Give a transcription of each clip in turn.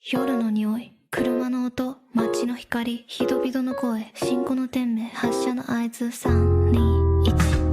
夜の匂い、車の音、街の光、人々の声、信号の点名、発車の合図、3、2、1。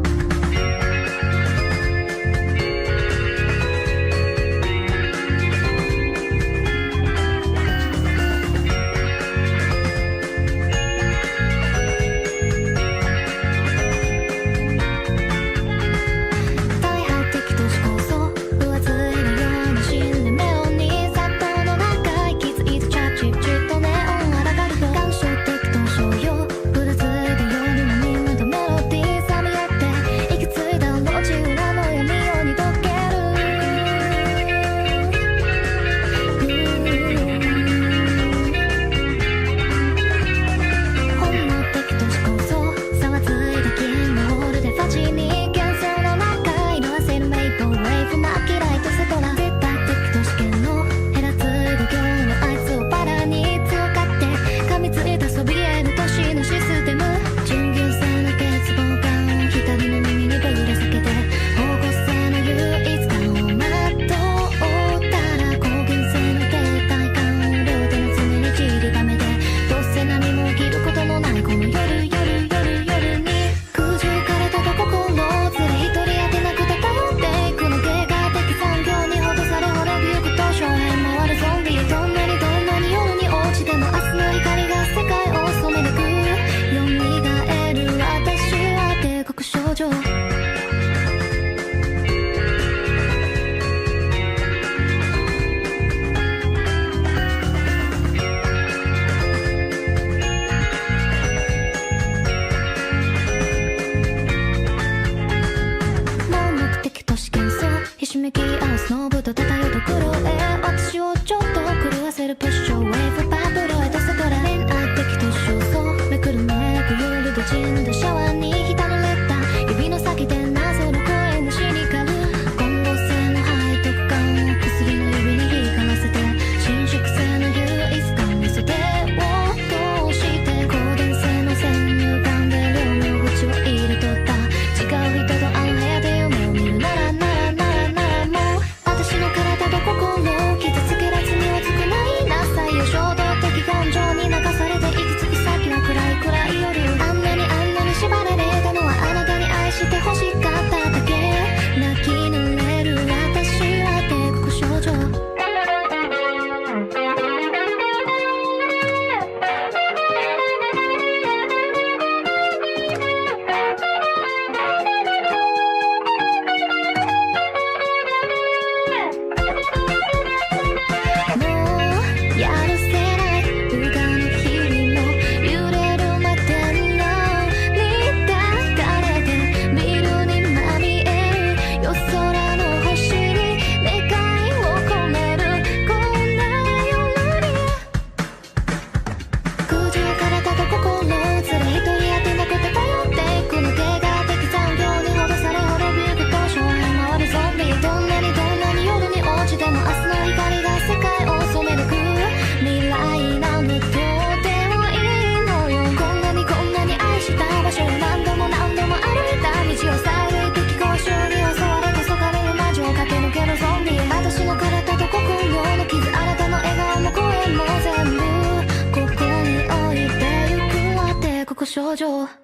ひしめき合うスノーブと漂うと黒へ私をちょっと狂わせるプッシュウェーブパープルへとセトラ恋愛的と焦燥めくるめくゆるどじんどシャワーに浸られた指の先で謎の声なしにかる混合性の背徳感薬の指に光らせて伸縮性の優越感見せてを通して高電性の先入観で両の口を入れとった違う人と会う部屋で夢を見るなら私の体と心を傷つけらずにはつくないなさいよ衝動的感情に流されて行き着く先は暗い暗い夜あんなに縛られたのはあなたに愛して欲しかっただけ泣き濡れる私は帝国少女少女